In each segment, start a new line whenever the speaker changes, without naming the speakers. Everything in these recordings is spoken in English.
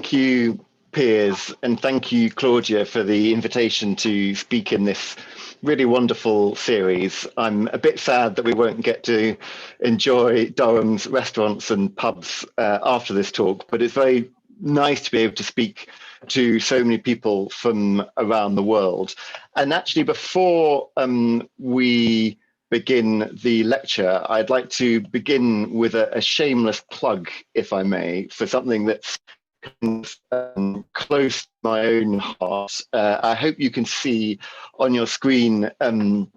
thank you, Piers, and thank you, Claudia, for the invitation to speak in this really wonderful series. I'm a bit sad that we won't get to enjoy Durham's restaurants and pubs after this talk, but it's very nice to be able to speak to so many people from around the world. And actually, before we begin the lecture, I'd like to begin with a shameless plug, if I may, for something that's close to my own heart. I hope you can see on your screen the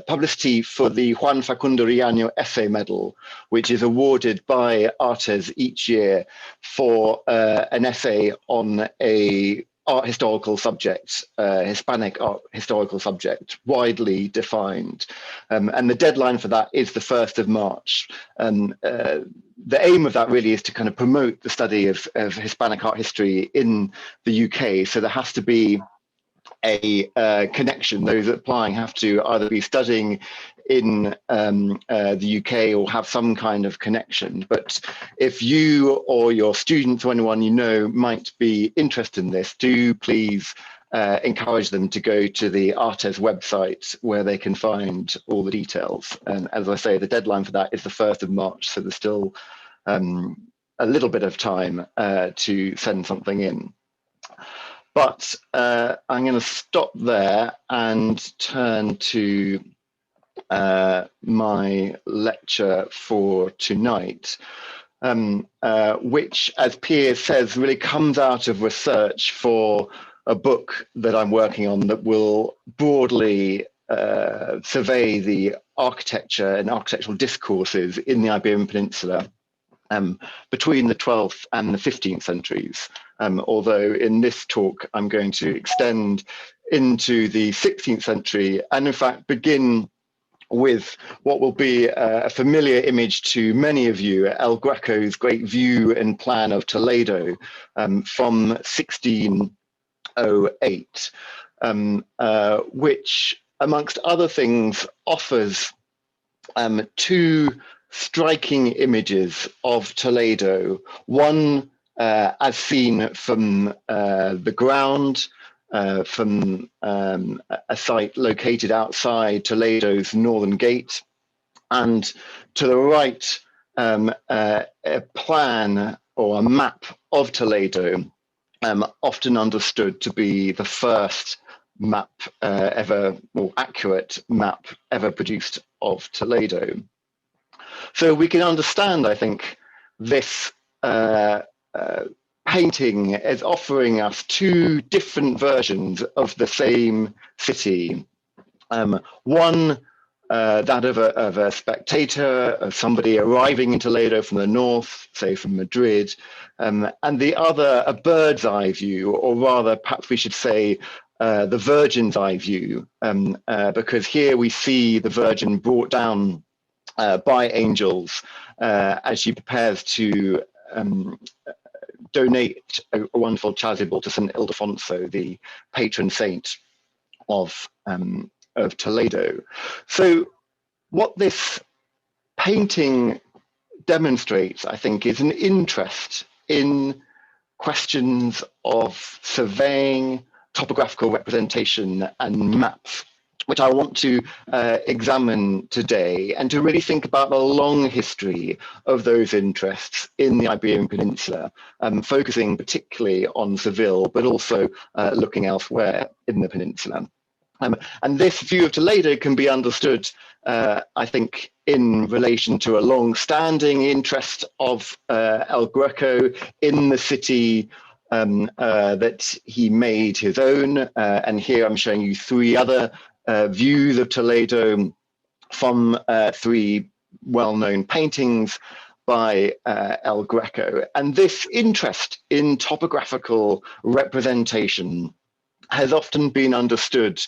publicity for the Juan Facundo Riaño Essay Medal, which is awarded by Artes each year for an essay on a art historical subject, Hispanic art historical subject, widely defined. And the deadline for that is the 1st of March. The aim of that really is to kind of promote the study of Hispanic art history in the UK. So there has to be a connection. Those applying have to either be studying in the UK or have some kind of connection. But if you or your students or anyone you know might be interested in this, do please encourage them to go to the Artes website where they can find all the details. And as I say, the deadline for that is the 1st of March, so there's still a little bit of time to send something in. But I'm going to stop there and turn to my lecture for tonight, which, as Piers says, really comes out of research for a book that I'm working on that will broadly survey the architecture and architectural discourses in the Iberian Peninsula between the 12th and the 15th centuries. Although in this talk, I'm going to extend into the 16th century and in fact begin with what will be a familiar image to many of you, El Greco's great view and plan of Toledo from 1608, which amongst other things offers two striking images of Toledo, one as seen from the ground, from a site located outside Toledo's northern gate, and to the right, a plan or a map of Toledo, often understood to be the first map ever, or accurate map ever produced of Toledo. So we can understand, I think, this painting as offering us two different versions of the same city. One, that of a spectator, of somebody arriving in Toledo from the north, say from Madrid, and the other, a bird's eye view, or rather, perhaps we should say, the Virgin's eye view, because here we see the Virgin brought down by angels as she prepares to donate a wonderful chasuble to St. Ildefonso, the patron saint of Toledo. So what this painting demonstrates, I think, is an interest in questions of surveying, topographical representation, and maps, which I want to examine today, and to really think about the long history of those interests in the Iberian Peninsula, focusing particularly on Seville, but also looking elsewhere in the peninsula. And this view of Toledo can be understood, I think, in relation to a long-standing interest of El Greco in the city that he made his own. And here I'm showing you three other views of Toledo from three well-known paintings by El Greco. And this interest in topographical representation has often been understood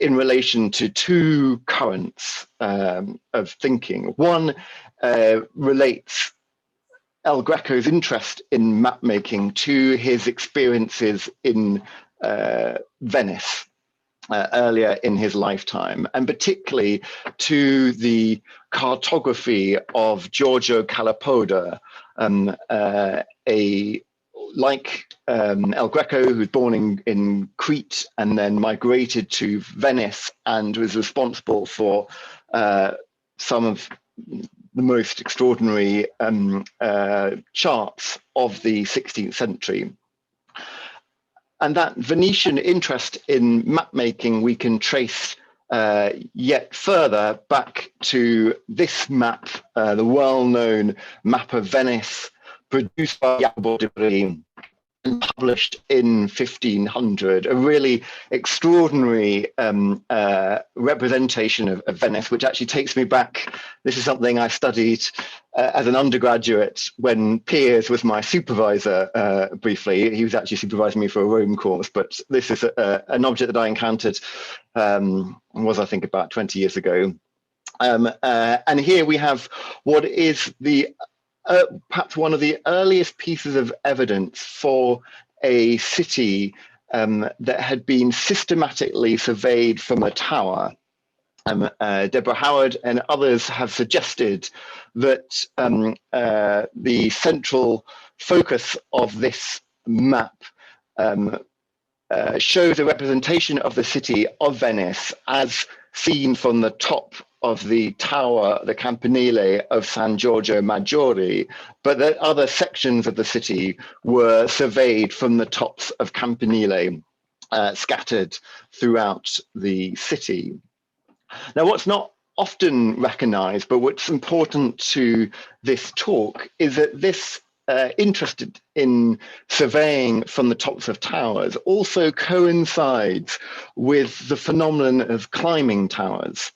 in relation to two currents of thinking. One relates El Greco's interest in map making to his experiences in Venice. earlier in his lifetime, and particularly to the cartography of Giorgio Calapoda, El Greco, who was born in Crete and then migrated to Venice and was responsible for some of the most extraordinary charts of the 16th century. And that Venetian interest in map making we can trace yet further back to this map, the well-known map of Venice, produced by Jacopo di Bari and published in 1500, a really extraordinary representation of Venice, which actually takes me back. This is something I studied as an undergraduate when Piers was my supervisor briefly. He was actually supervising me for a Rome course, but this is an object that I encountered, I think about 20 years ago. And here we have what is the perhaps one of the earliest pieces of evidence for a city that had been systematically surveyed from a tower. Deborah Howard and others have suggested that the central focus of this map shows a representation of the city of Venice as seen from the top of the tower, the campanile of San Giorgio Maggiore, but that other sections of the city were surveyed from the tops of campanile scattered throughout the city. Now, what's not often recognized, but what's important to this talk is that this interest in surveying from the tops of towers also coincides with the phenomenon of climbing towers.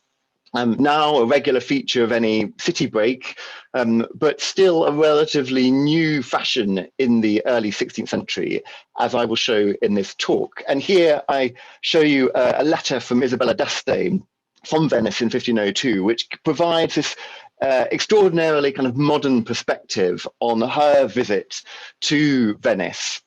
Now a regular feature of any city break, but still a relatively new fashion in the early 16th century, as I will show in this talk. And here I show you a letter from Isabella d'Este from Venice in 1502, which provides this extraordinarily kind of modern perspective on her visit to Venice,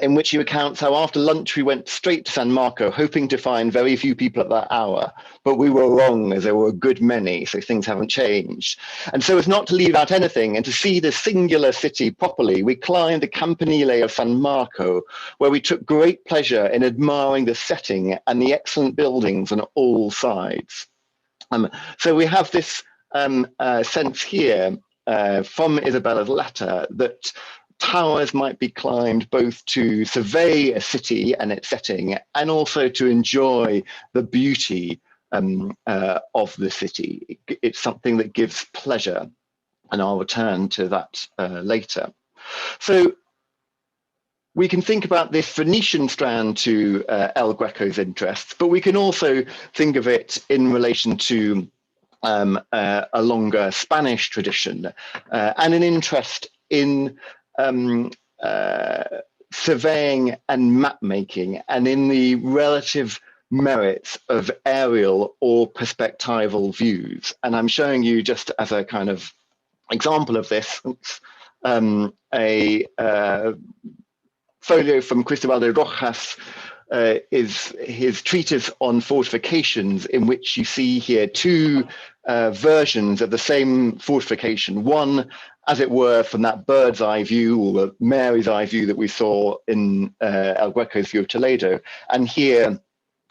in which he recounts how after lunch we went straight to San Marco, hoping to find very few people at that hour, but we were wrong as there were a good many, so things haven't changed. And so as not to leave out anything and to see the singular city properly, we climbed the campanile of San Marco, where we took great pleasure in admiring the setting and the excellent buildings on all sides. So we have this sense here from Isabella's letter that towers might be climbed both to survey a city and its setting and also to enjoy the beauty of the city. It's something that gives pleasure, and I'll return to that later. So we can think about this Venetian strand to El Greco's interests, but we can also think of it in relation to a longer Spanish tradition and an interest in surveying and map making, and in the relative merits of aerial or perspectival views. And I'm showing you, just as a kind of example of this, a folio from Cristobal de Rojas is his treatise on fortifications, in which you see here two versions of the same fortification. One, as it were, from that bird's eye view, or the Mary's eye view that we saw in El Greco's view of Toledo, and here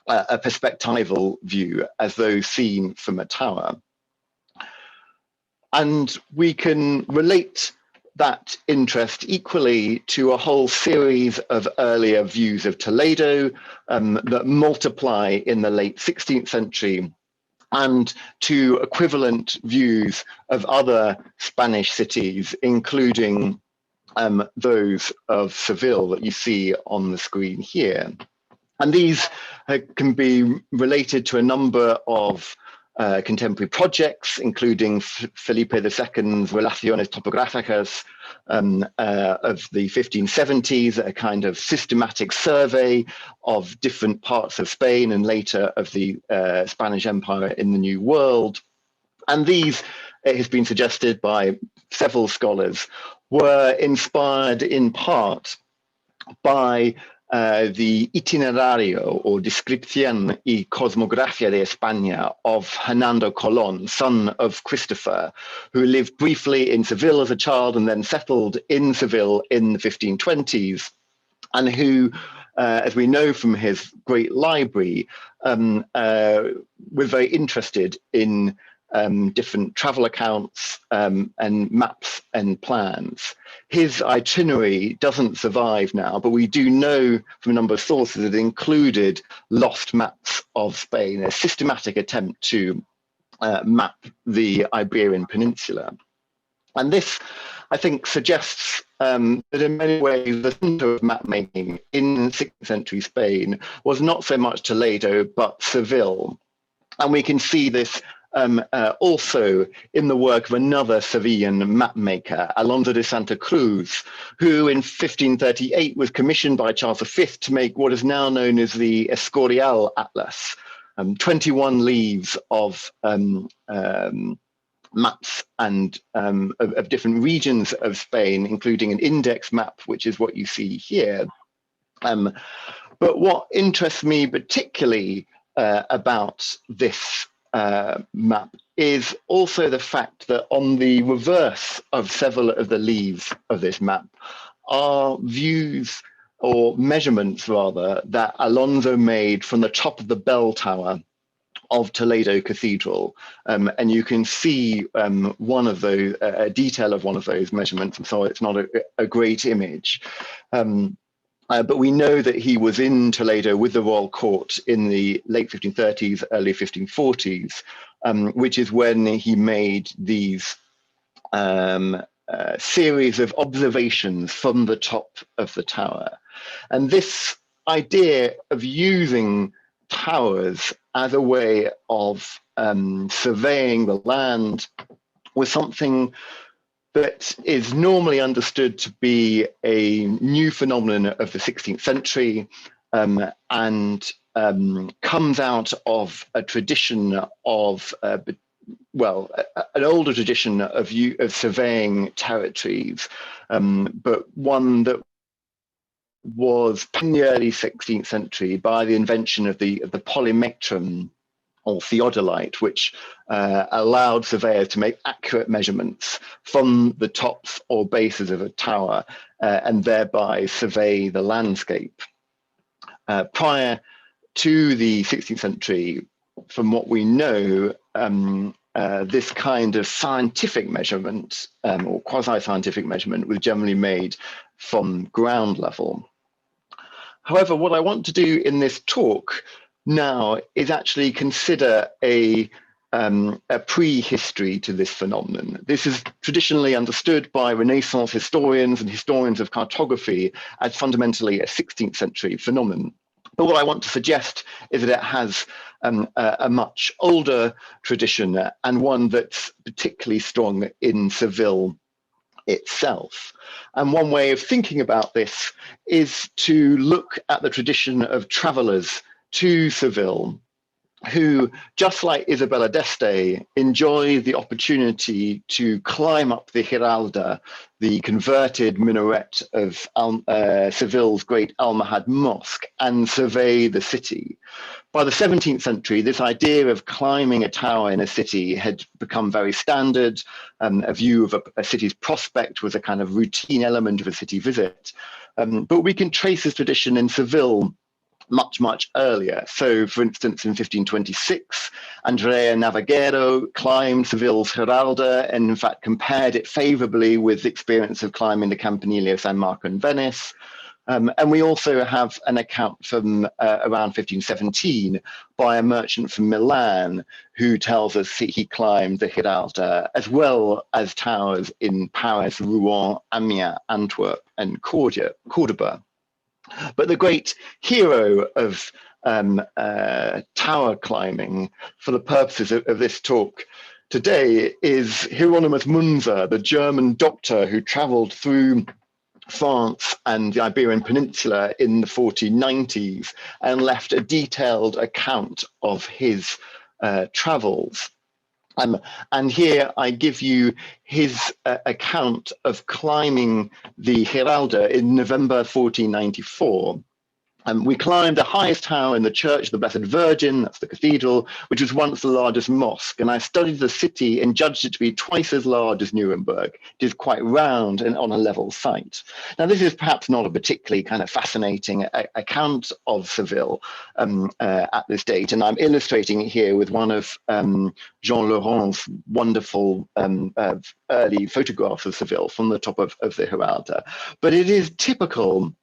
a perspectival view, as though seen from a tower. And we can relate that interest equally to a whole series of earlier views of Toledo that multiply in the late 16th century, and to equivalent views of other Spanish cities, including those of Seville that you see on the screen here. And these can be related to a number of contemporary projects, including Felipe II's Relaciones Topográficas of the 1570s, a kind of systematic survey of different parts of Spain and later of the Spanish Empire in the New World. And these, it has been suggested by several scholars, were inspired in part by the Itinerario or Descripción y Cosmografía de España of Hernando Colón, son of Christopher, who lived briefly in Seville as a child and then settled in Seville in the 1520s, and who, as we know from his great library, was very interested in different travel accounts and maps and plans. His itinerary doesn't survive now, but we do know from a number of sources that it included lost maps of Spain, a systematic attempt to map the Iberian Peninsula. And this, I think, suggests that in many ways the center of mapmaking in 16th century Spain was not so much Toledo, but Seville. And we can see this also in the work of another Sevillian mapmaker, Alonso de Santa Cruz, who in 1538 was commissioned by Charles V to make what is now known as the Escoriel Atlas, 21 leaves of maps and of different regions of Spain, including an index map, which is what you see here. But what interests me particularly about this map is also the fact that on the reverse of several of the leaves of this map are views or measurements rather that Alonso made from the top of the bell tower of Toledo Cathedral, and you can see one of those, a detail of one of those measurements, and so it's not a great image. But we know that he was in Toledo with the royal court in the late 1530s, early 1540s, which is when he made these series of observations from the top of the tower. And this idea of using towers as a way of surveying the land was something that is normally understood to be a new phenomenon of the 16th century and comes out of a tradition of, well, an older tradition of surveying territories, but one that was in the early 16th century by the invention of the polymetron or theodolite, which allowed surveyors to make accurate measurements from the tops or bases of a tower and thereby survey the landscape. Prior to the 16th century, from what we know, this kind of scientific measurement or quasi-scientific measurement was generally made from ground level. However, what I want to do in this talk now is actually consider a prehistory to this phenomenon. This is traditionally understood by Renaissance historians and historians of cartography as fundamentally a 16th century phenomenon. But what I want to suggest is that it has a much older tradition and one that's particularly strong in Seville itself. And one way of thinking about this is to look at the tradition of travelers to Seville, who, just like Isabella d'Este, enjoy the opportunity to climb up the Giralda, the converted minaret of Seville's great Almohad Mosque, and survey the city. By the 17th century, this idea of climbing a tower in a city had become very standard. A view of a city's prospect was a kind of routine element of a city visit. But we can trace this tradition in Seville much earlier. So, for instance, in 1526, Andrea Navaguero climbed Seville's Giralda and in fact compared it favorably with the experience of climbing the Campanile of San Marco in Venice. And we also have an account from around 1517 by a merchant from Milan who tells us he climbed the Giralda, as well as towers in Paris, Rouen, Amiens, Antwerp, and Cordoba. But the great hero of tower climbing for the purposes of this talk today is Hieronymus Munzer, the German doctor who traveled through France and the Iberian Peninsula in the 1490s and left a detailed account of his travels. And here I give you his account of climbing the Giralda in November 1494. We climbed the highest tower in the Church of the Blessed Virgin, that's the cathedral, which was once the largest mosque. And I studied the city and judged it to be twice as large as Nuremberg. It is quite round and on a level site. Now, this is perhaps not a particularly kind of fascinating account of Seville at this date. And I'm illustrating it here with one of Jean Laurent's wonderful early photographs of Seville from the top of the Giralda. But it is typical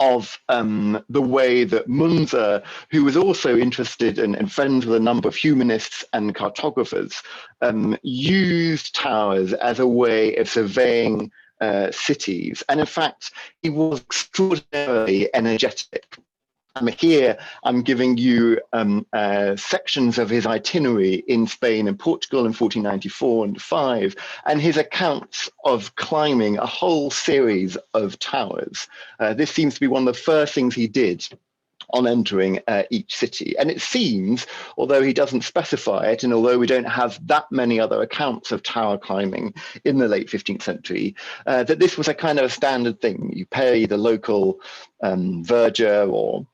of the way that Munzer, who was also interested and friends with a number of humanists and cartographers, used towers as a way of surveying cities. And in fact, he was extraordinarily energetic. Here, I'm giving you sections of his itinerary in Spain and Portugal in 1494 and 5, and his accounts of climbing a whole series of towers. This seems to be one of the first things he did on entering each city. And it seems, although he doesn't specify it, and although we don't have that many other accounts of tower climbing in the late 15th century, that this was a kind of a standard thing. You pay the local verger or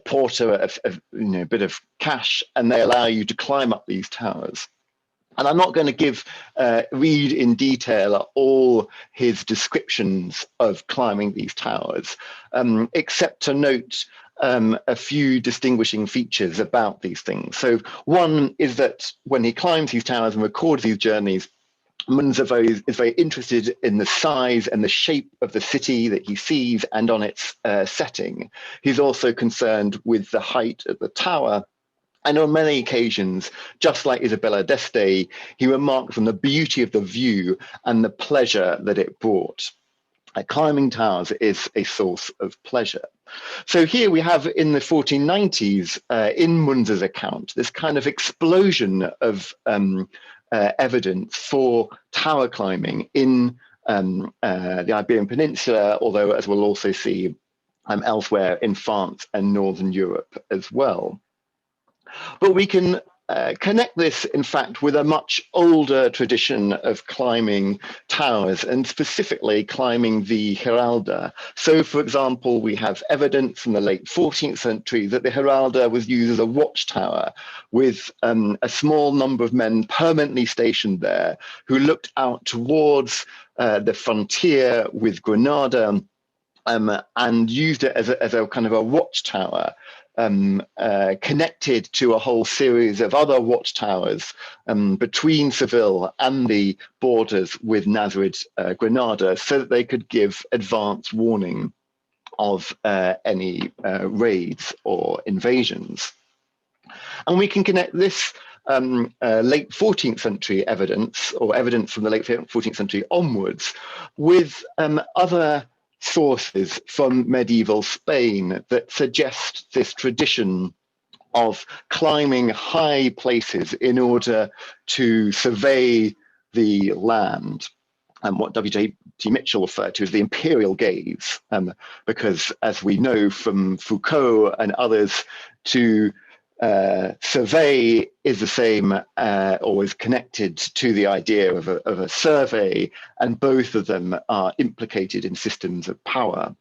porter a bit of cash, and they allow you to climb up these towers. And I'm not going to read in detail all his descriptions of climbing these towers, except to note a few distinguishing features about these things. So one is that when he climbs these towers and records these journeys, Munzer is very interested in the size and the shape of the city that he sees and on its setting. He's also concerned with the height of the tower. And on many occasions, just like Isabella d'Este, he remarks on the beauty of the view and the pleasure that it brought. Climbing towers is a source of pleasure. So here we have in the 1490s, in Munzer's account, this kind of explosion of evidence for tower climbing in the Iberian Peninsula, although, as we'll also see, elsewhere in France and Northern Europe as well. But we can connect this, in fact, with a much older tradition of climbing towers, and specifically climbing the Giralda. So, for example, we have evidence from the late 14th century that the Giralda was used as a watchtower, with a small number of men permanently stationed there who looked out towards the frontier with Granada and used it as a kind of a watchtower. Connected to a whole series of other watchtowers between Seville and the borders with Nasrid, Granada, so that they could give advance warning of any raids or invasions. And we can connect this late 14th century evidence, or evidence from the late 14th century onwards, with other sources from medieval Spain that suggest this tradition of climbing high places in order to survey the land, and what W.J.T. Mitchell referred to as the imperial gaze, because as we know from Foucault and others, to survey is the same or is connected to the idea of a survey, and both of them are implicated in systems of power.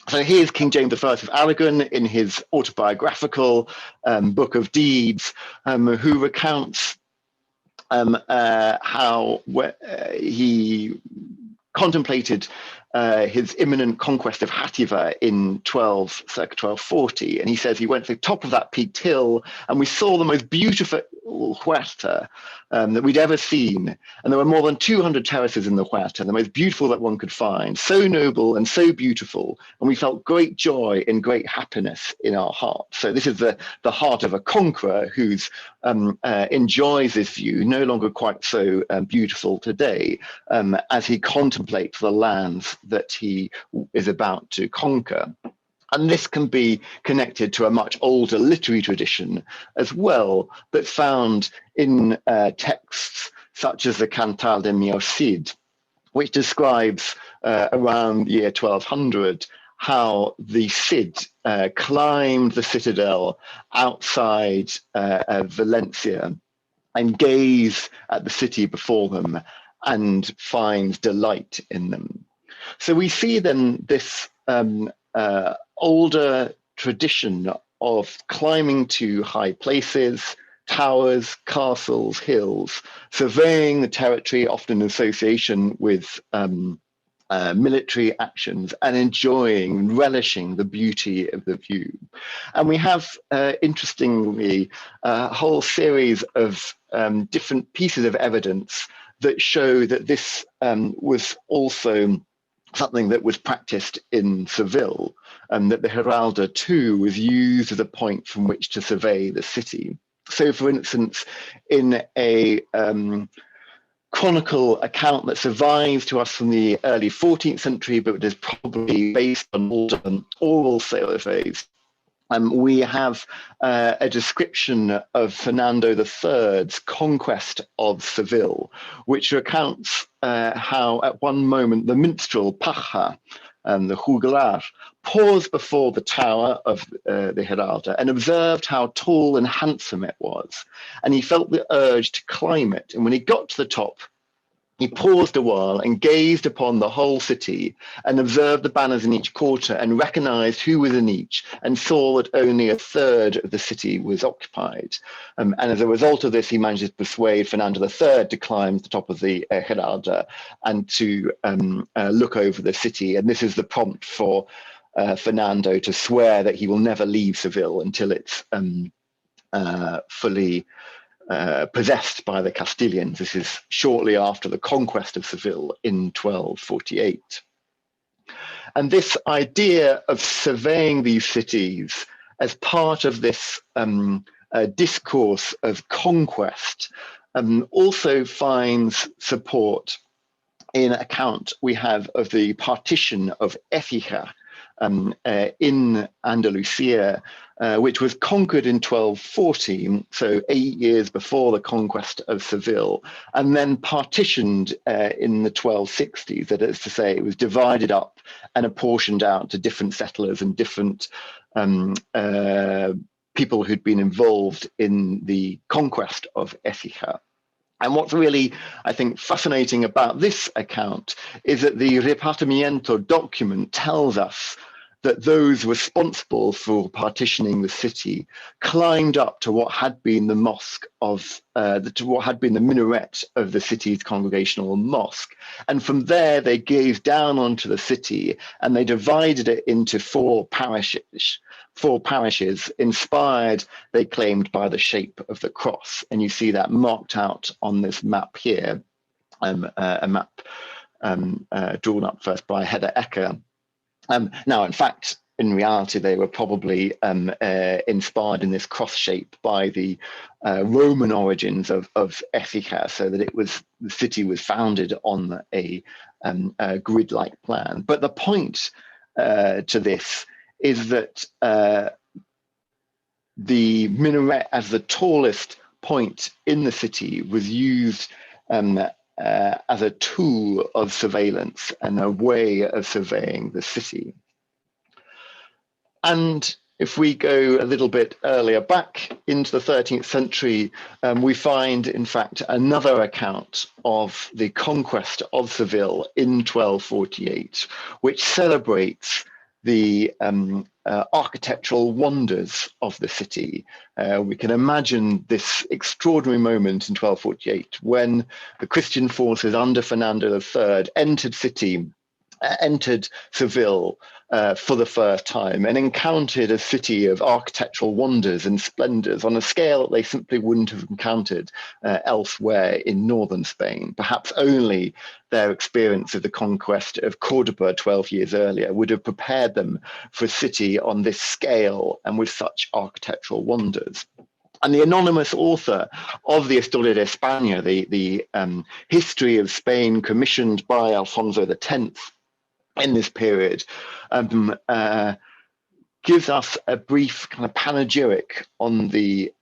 So here's King James I of Aragon in his autobiographical Book of Deeds, who recounts how he contemplated his imminent conquest of Hativa in circa 1240. And he says he went to the top of that peaked hill and we saw the most beautiful huerta that we'd ever seen. And there were more than 200 terraces in the huerta, the most beautiful that one could find, so noble and so beautiful. And we felt great joy and great happiness in our hearts. So this is the heart of a conqueror who's enjoys this view, no longer quite so beautiful today, as he contemplates the lands that he is about to conquer. And this can be connected to a much older literary tradition as well, that's found in texts such as the Cantal de Mio Cid, which describes around the year 1200 how the Cid climbed the citadel outside Valencia and gaze at the city before them and find delight in them. So we see then this older tradition of climbing to high places, towers, castles, hills, surveying the territory, often in association with military actions, and enjoying, relishing the beauty of the view. And we have, interestingly, a whole series of different pieces of evidence that show that this was also something that was practiced in Seville, and that the Heralda too was used as a point from which to survey the city. So, for instance, in a chronicle account that survives to us from the early 14th century, but is probably based on oral surveys, we have a description of Fernando III's conquest of Seville, which recounts how at one moment the minstrel Paja, the juglar, paused before the tower of the Heralda and observed how tall and handsome it was. And he felt the urge to climb it. And when he got to the top, he paused a while and gazed upon the whole city and observed the banners in each quarter and recognized who was in each and saw that only a third of the city was occupied. And as a result of this, he managed to persuade Fernando III to climb to the top of the Heralda and to look over the city. And this is the prompt for Fernando to swear that he will never leave Seville until it's fully possessed by the Castilians. This is shortly after the conquest of Seville in 1248. And this idea of surveying these cities as part of this discourse of conquest also finds support in an account we have of the partition of Écija in Andalusia, which was conquered in 1214, so 8 years before the conquest of Seville, and then partitioned in the 1260s. That is to say, it was divided up and apportioned out to different settlers and different people who'd been involved in the conquest of Écija. And what's really, I think, fascinating about this account is that the Repartimiento document tells us that those responsible for partitioning the city climbed up to what had been the mosque of, to what had been the minaret of the city's congregational mosque. And from there, they gazed down onto the city and they divided it into four parishes, inspired, they claimed, by the shape of the cross. And you see that marked out on this map here, a map drawn up first by Hedda Ecker. Now, in fact, in reality, they were probably inspired in this cross shape by the Roman origins of Écija, so that the city was founded on a grid-like plan. But the point to this is that the minaret as the tallest point in the city was used as a tool of surveillance and a way of surveying the city. And if we go a little bit earlier back into the 13th century, we find, in fact, another account of the conquest of Seville in 1248, which celebrates the architectural wonders of the city. We can imagine this extraordinary moment in 1248 when the Christian forces under Fernando III entered Seville for the first time and encountered a city of architectural wonders and splendors on a scale that they simply wouldn't have encountered elsewhere in northern Spain. Perhaps only their experience of the conquest of Cordoba 12 years earlier would have prepared them for a city on this scale and with such architectural wonders. And the anonymous author of the Historia de España, the history of Spain commissioned by Alfonso X in this period, gives us a brief kind of panegyric on the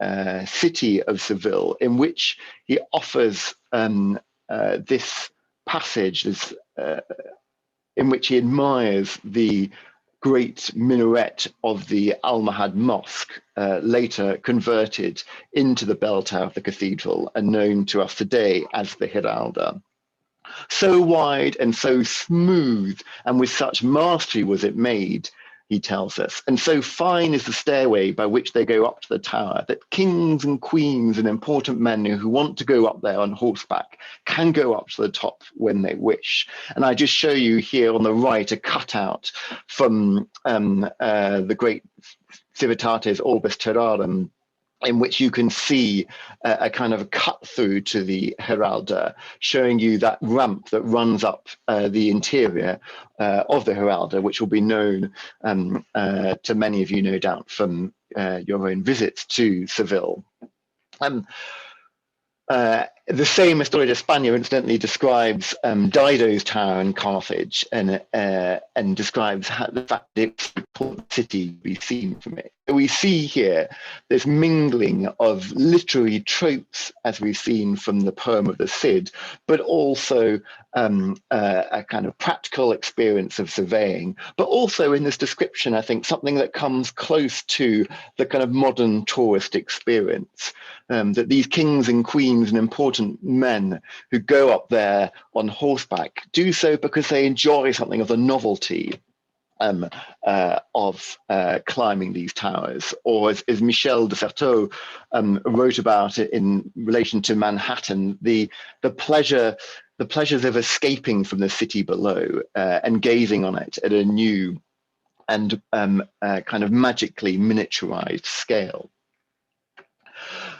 city of Seville, in which he offers this passage in which he admires the great minaret of the Almohad Mosque, later converted into the bell tower of the cathedral and known to us today as the Giralda. So wide and so smooth and with such mastery was it made, he tells us. And so fine is the stairway by which they go up to the tower that kings and queens and important men who want to go up there on horseback can go up to the top when they wish. And I just show you here on the right a cutout from the great Civitates Orbis Terrarum, in which you can see a kind of cut through to the Heralda, showing you that ramp that runs up the interior of the Heralda, which will be known to many of you, no doubt, from your own visits to Seville. The same Historia de España, incidentally, describes Dido's tower in Carthage, and describes how the fact that it's an important city to be seen from it. We see here this mingling of literary tropes, as we've seen from the poem of the Cid, but also a kind of practical experience of surveying, but also in this description, I think, something that comes close to the kind of modern tourist experience, that these kings and queens and important men who go up there on horseback do so because they enjoy something of the novelty of climbing these towers, or as Michel de Certeau wrote about it in relation to Manhattan, the pleasures of escaping from the city below and gazing on it at a new and kind of magically miniaturized scale.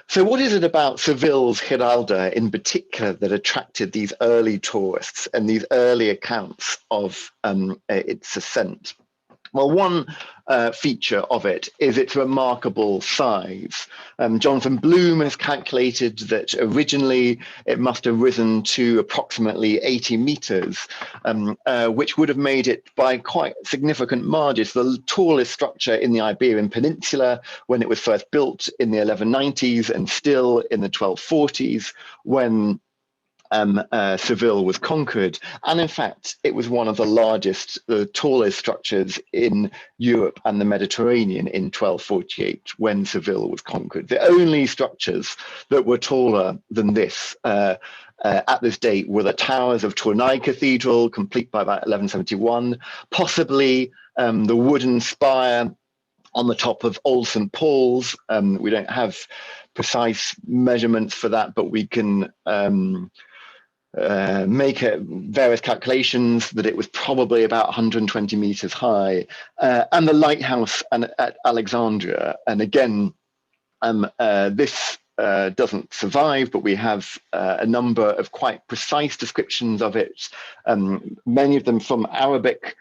So what is it about Seville's Giralda in particular that attracted these early tourists and these early accounts of its ascent? Well, one feature of it is its remarkable size. Jonathan Bloom has calculated that originally it must have risen to approximately 80 meters, which would have made it by quite significant margins the tallest structure in the Iberian Peninsula when it was first built in the 1190s, and still in the 1240s when Seville was conquered. And in fact, it was one of the largest, the tallest structures in Europe and the Mediterranean in 1248 when Seville was conquered. The only structures that were taller than this at this date were the towers of Tournai Cathedral, complete by about 1171, possibly the wooden spire on the top of Old St. Paul's. We don't have precise measurements for that, but we can make various calculations that it was probably about 120 meters high, and the lighthouse at Alexandria. And again, this doesn't survive, but we have a number of quite precise descriptions of it, many of them from Arabic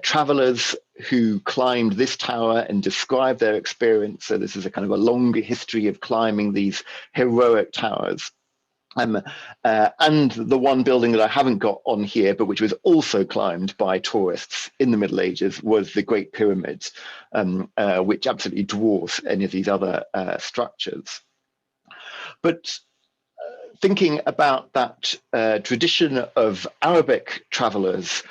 travelers who climbed this tower and described their experience. So this is a kind of a longer history of climbing these heroic towers. And the one building that I haven't got on here, but which was also climbed by tourists in the Middle Ages, was the Great Pyramid, which absolutely dwarfs any of these other structures. But thinking about that tradition of Arabic travelers,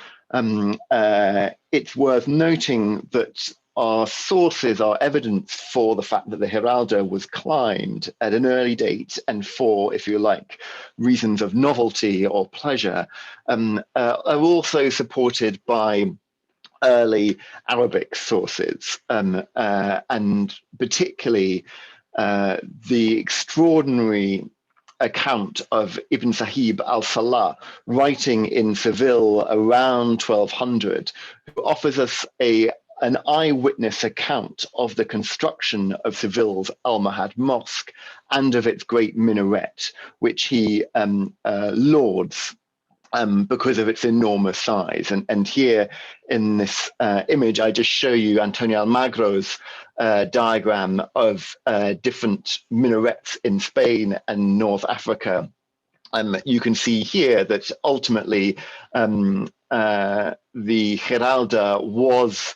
it's worth noting that our sources are evidence for the fact that the Giralda was climbed at an early date, and for, if you like, reasons of novelty or pleasure, are also supported by early Arabic sources, and particularly the extraordinary account of Ibn Sahib al-Salah writing in Seville around 1200, who offers us an eyewitness account of the construction of Seville's Almohad Mosque and of its great minaret, which he lauds because of its enormous size. And here in this image, I just show you Antonio Almagro's diagram of different minarets in Spain and North Africa. You can see here that ultimately the Giralda was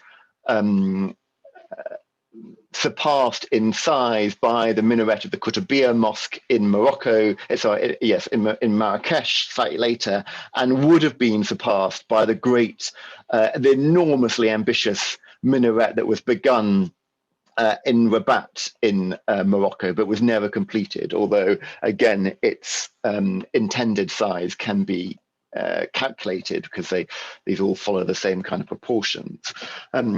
surpassed in size by the minaret of the Kutubiyya Mosque in Morocco, in Marrakesh slightly later, and would have been surpassed by the enormously ambitious minaret that was begun in Rabat in Morocco, but was never completed, although again its intended size can be calculated, because these all follow the same kind of proportions.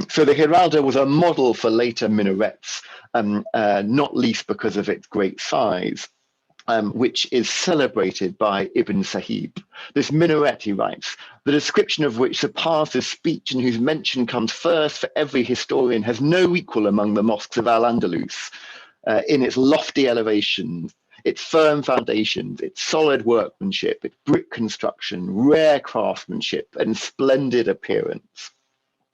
So the Giralda was a model for later minarets, not least because of its great size. Which is celebrated by Ibn Sahib. This minaret, he writes, the description of which surpasses speech and whose mention comes first for every historian, has no equal among the mosques of Al-Andalus in its lofty elevation, its firm foundations, its solid workmanship, its brick construction, rare craftsmanship, and splendid appearance.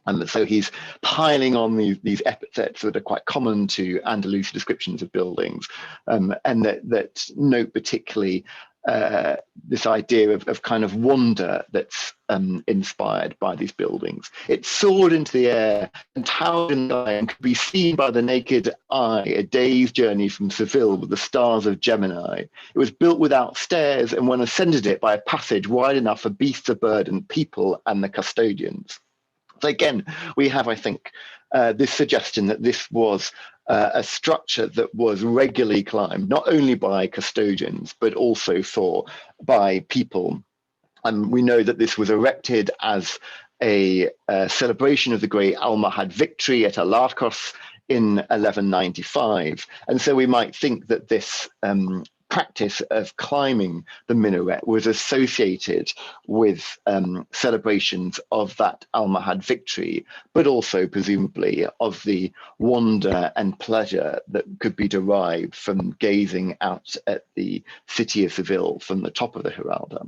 And so he's piling on these epithets that are quite common to Andalusian descriptions of buildings, and that note particularly this idea of kind of wonder that's inspired by these buildings. It soared into the air and towered in the sky and could be seen by the naked eye a day's journey from Seville with the stars of Gemini. It was built without stairs, and one ascended it by a passage wide enough for beasts of burden, people, and the custodians. So again, we have, I think, this suggestion that this was a structure that was regularly climbed, not only by custodians, but also by people. And we know that this was erected as a celebration of the great Almohad victory at Alarcos in 1195. And so we might think that this practice of climbing the minaret was associated with celebrations of that Almohad victory, but also presumably of the wonder and pleasure that could be derived from gazing out at the city of Seville from the top of the Giralda.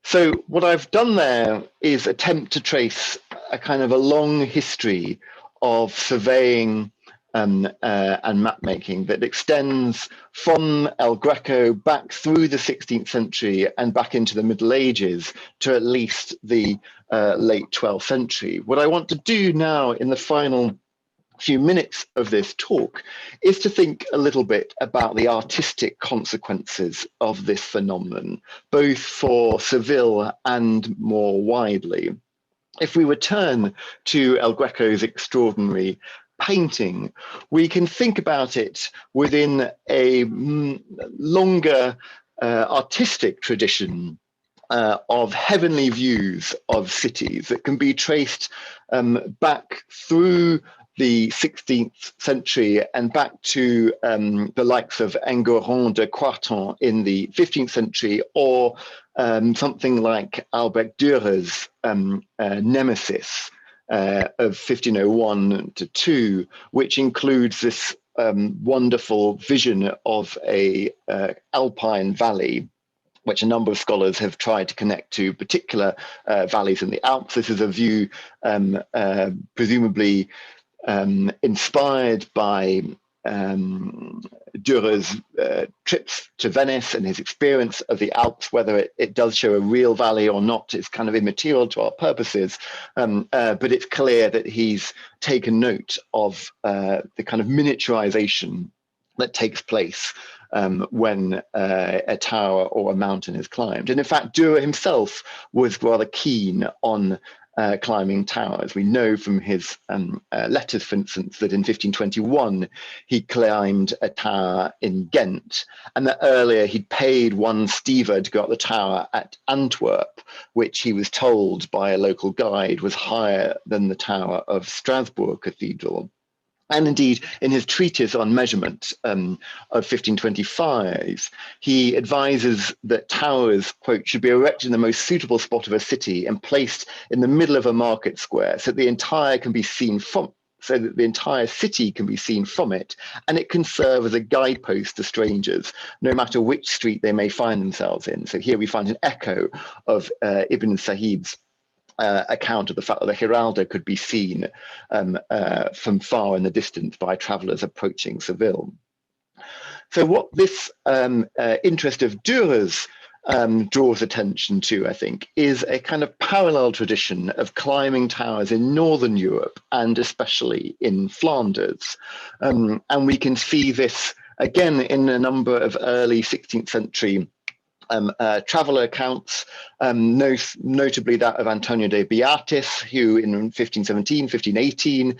So what I've done there is attempt to trace a kind of a long history of surveying and map making that extends from El Greco back through the 16th century and back into the Middle Ages to at least the late 12th century. What I want to do now in the final few minutes of this talk is to think a little bit about the artistic consequences of this phenomenon, both for Seville and more widely. If we return to El Greco's extraordinary painting, we can think about it within a longer artistic tradition of heavenly views of cities that can be traced back through the 16th century and back to the likes of Enguerrand de Croatan in the 15th century, or something like Albrecht Dürer's Nemesis of 1501 to 2, which includes this wonderful vision of a alpine valley, which a number of scholars have tried to connect to particular valleys in the Alps. This is a view presumably inspired by Dürer's trips to Venice and his experience of the Alps. Whether it does show a real valley or not is kind of immaterial to our purposes, but it's clear that he's taken note of the kind of miniaturization that takes place when a tower or a mountain is climbed. And in fact, Dürer himself was rather keen on climbing towers. We know from his letters, for instance, that in 1521 he climbed a tower in Ghent, and that earlier he'd paid one stever to go up the tower at Antwerp, which he was told by a local guide was higher than the tower of Strasbourg Cathedral. And indeed, in his treatise on measurement of 1525, he advises that towers, quote, should be erected in the most suitable spot of a city and placed in the middle of a market square so that the entire city can be seen from it, and it can serve as a guidepost to strangers, no matter which street they may find themselves in. So here we find an echo of Ibn Sahib's account of the fact that the Giralda could be seen from far in the distance by travelers approaching Seville. So what this interest of Dürer's draws attention to, I think, is a kind of parallel tradition of climbing towers in Northern Europe and especially in Flanders. And we can see this again in a number of early 16th century traveller accounts, notably that of Antonio de Beatis, who in 1517, 1518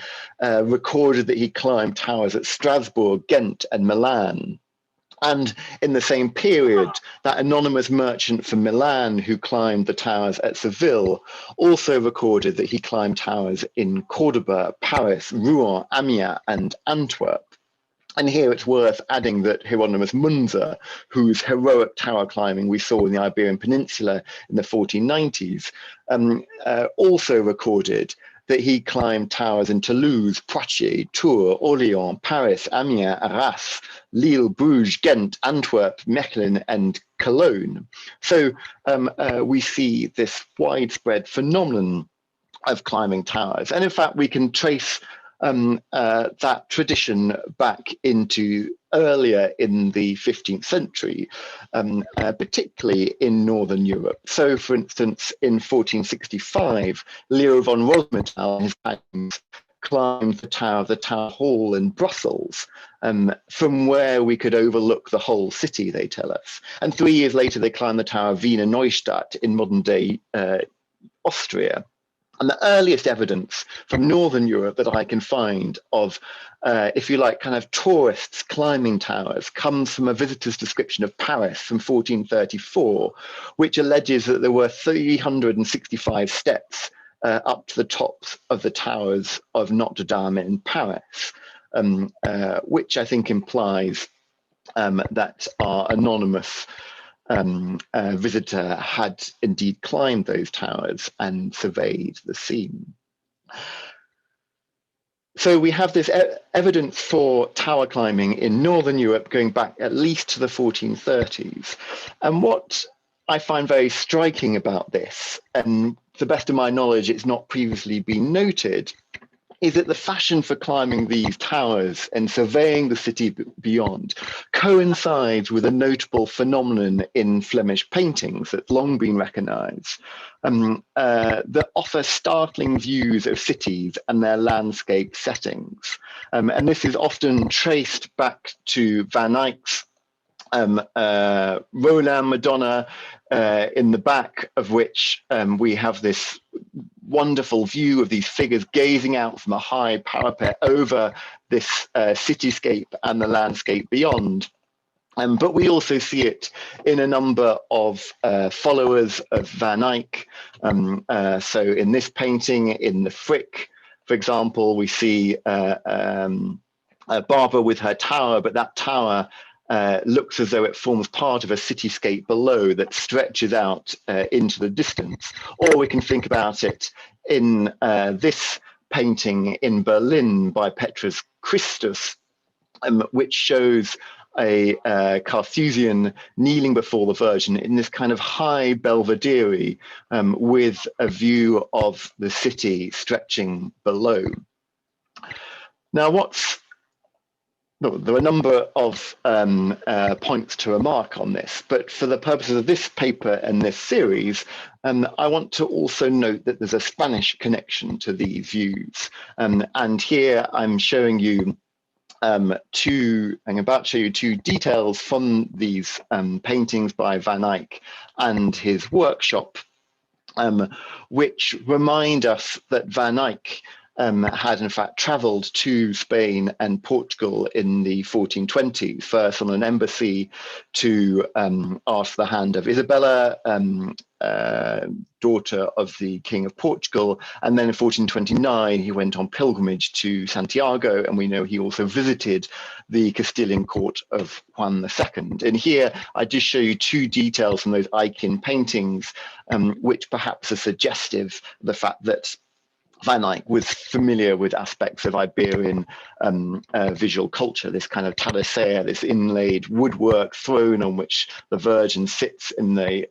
recorded that he climbed towers at Strasbourg, Ghent and Milan. And in the same period, that anonymous merchant from Milan who climbed the towers at Seville also recorded that he climbed towers in Cordoba, Paris, Rouen, Amiens, and Antwerp. And here it's worth adding that Hieronymus Munzer, whose heroic tower climbing we saw in the Iberian Peninsula in the 1490s, also recorded that he climbed towers in Toulouse, Poitiers, Tours, Orléans, Paris, Amiens, Arras, Lille, Bruges, Ghent, Antwerp, Mechlin, and Cologne. So we see this widespread phenomenon of climbing towers. And in fact, we can trace that tradition back into earlier in the 15th century, particularly in Northern Europe. So, for instance, in 1465, Leo von Rosenthal and his paintings climbed the Tower Hall in Brussels, from where we could overlook the whole city, they tell us. And 3 years later, they climbed the Tower of Wiener Neustadt in modern-day Austria. And the earliest evidence from Northern Europe that I can find of, if you like, kind of tourists climbing towers comes from a visitor's description of Paris from 1434, which alleges that there were 365 steps up to the tops of the towers of Notre Dame in Paris, which I think implies that our anonymous visitor had indeed climbed those towers and surveyed the scene. So we have this evidence for tower climbing in Northern Europe going back at least to the 1430s. And what I find very striking about this, and to the best of my knowledge, it's not previously been noted, is that the fashion for climbing these towers and surveying the city beyond coincides with a notable phenomenon in Flemish paintings that's long been recognized, that offer startling views of cities and their landscape settings. And this is often traced back to Van Eyck's Roland Madonna, in the back of which we have this wonderful view of these figures gazing out from a high parapet over this cityscape and the landscape beyond. But we also see it in a number of followers of Van Eyck. So in this painting, in the Frick, for example, we see Barbara with her tower, but that tower looks as though it forms part of a cityscape below that stretches out into the distance. Or we can think about it in this painting in Berlin by Petrus Christus, which shows a Carthusian kneeling before the Virgin in this kind of high belvedere with a view of the city stretching below. Now, there are a number of points to remark on this, but for the purposes of this paper and this series, I want to also note that there's a Spanish connection to these views. And here I'm showing you I'm about to show you two details from these paintings by Van Eyck and his workshop, which remind us that Van Eyck had in fact traveled to Spain and Portugal in the 1420s, first on an embassy to ask the hand of Isabella, daughter of the King of Portugal. And then in 1429, he went on pilgrimage to Santiago, and we know he also visited the Castilian court of Juan II. And here I just show you two details from those Eyckian paintings, which perhaps are suggestive of the fact that Van Eyck was familiar with aspects of Iberian visual culture, this kind of talasea, this inlaid woodwork throne on which the Virgin sits in the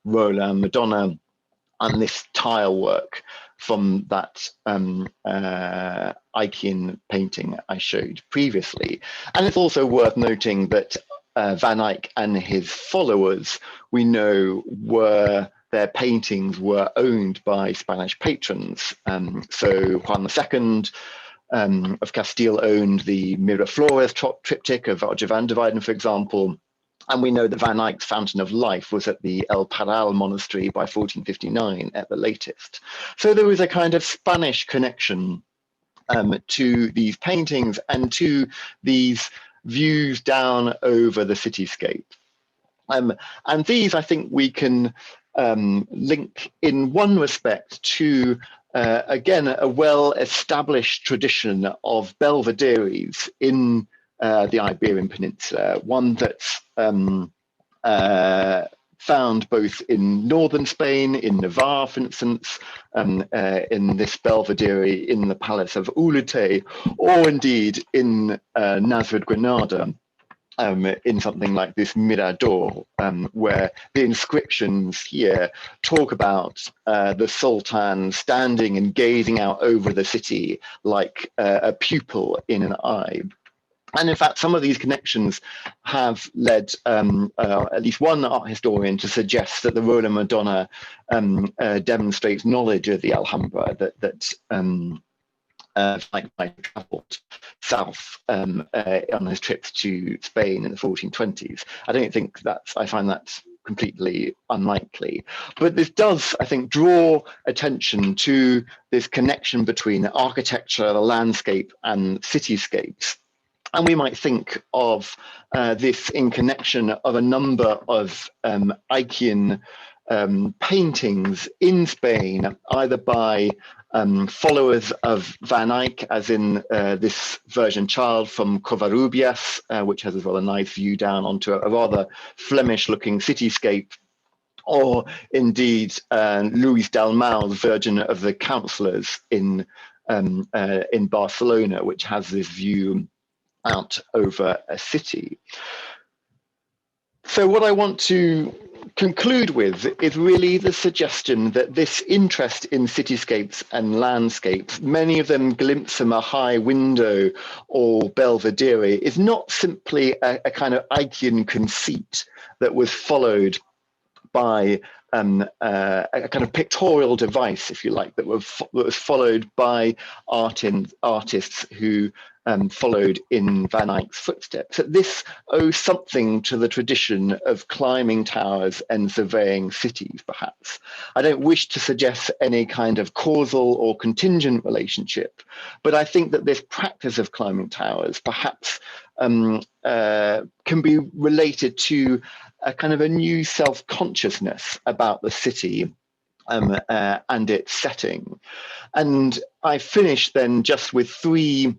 Roland Madonna, and this tile work from that Eyckian painting I showed previously. And it's also worth noting that Van Eyck and his followers, we know, their paintings were owned by Spanish patrons. So Juan II of Castile owned the Miraflores triptych of Roger van der Weyden, for example. And we know that Van Eyck's Fountain of Life was at the El Paral monastery by 1459 at the latest. So there was a kind of Spanish connection to these paintings and to these views down over the cityscape. And these, I think, we can link in one respect to, again, a well-established tradition of belvederes in the Iberian Peninsula, one that's found both in northern Spain, in Navarre, for instance, in this belvedere in the Palace of Ulute, or indeed in Nasrid, Granada, in something like this Mirador, where the inscriptions here talk about the Sultan standing and gazing out over the city like a pupil in an eye. And in fact, some of these connections have led at least one art historian to suggest that the Rola Madonna demonstrates knowledge of the Alhambra, that I travelled south on his trips to Spain in the 1420s. I don't think I find that completely unlikely. But this does, I think, draw attention to this connection between the architecture, the landscape, and cityscapes. And we might think of this in connection of a number of Aikian paintings in Spain, either by followers of Van Eyck, as in this Virgin Child from Covarrubias, which has as well a nice view down onto a rather Flemish-looking cityscape, or indeed Luis Dalmau's Virgin of the Councillors in Barcelona, which has this view out over a city. So what I want to conclude with is really the suggestion that this interest in cityscapes and landscapes, many of them glimpse from a high window or belvedere, is not simply a kind of Aikian conceit that was followed by a kind of pictorial device, if you like, that was followed by artists who followed in Van Eyck's footsteps. That this owes something to the tradition of climbing towers and surveying cities, perhaps. I don't wish to suggest any kind of causal or contingent relationship, but I think that this practice of climbing towers perhaps can be related to a kind of a new self-consciousness about the city and its setting. And I finish then just with three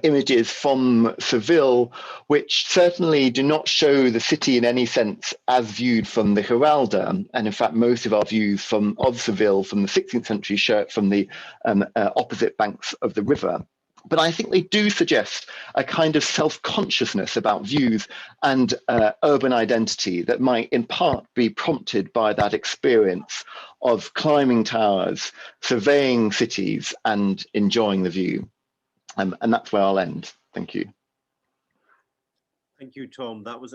images from Seville, which certainly do not show the city in any sense as viewed from the Giralda. And in fact, most of our views of Seville from the 16th century show it from the opposite banks of the river. But I think they do suggest a kind of self-consciousness about views and urban identity that might in part be prompted by that experience of climbing towers, surveying cities, and enjoying the view. And that's where I'll end. Thank you.
Thank you, Tom. That was an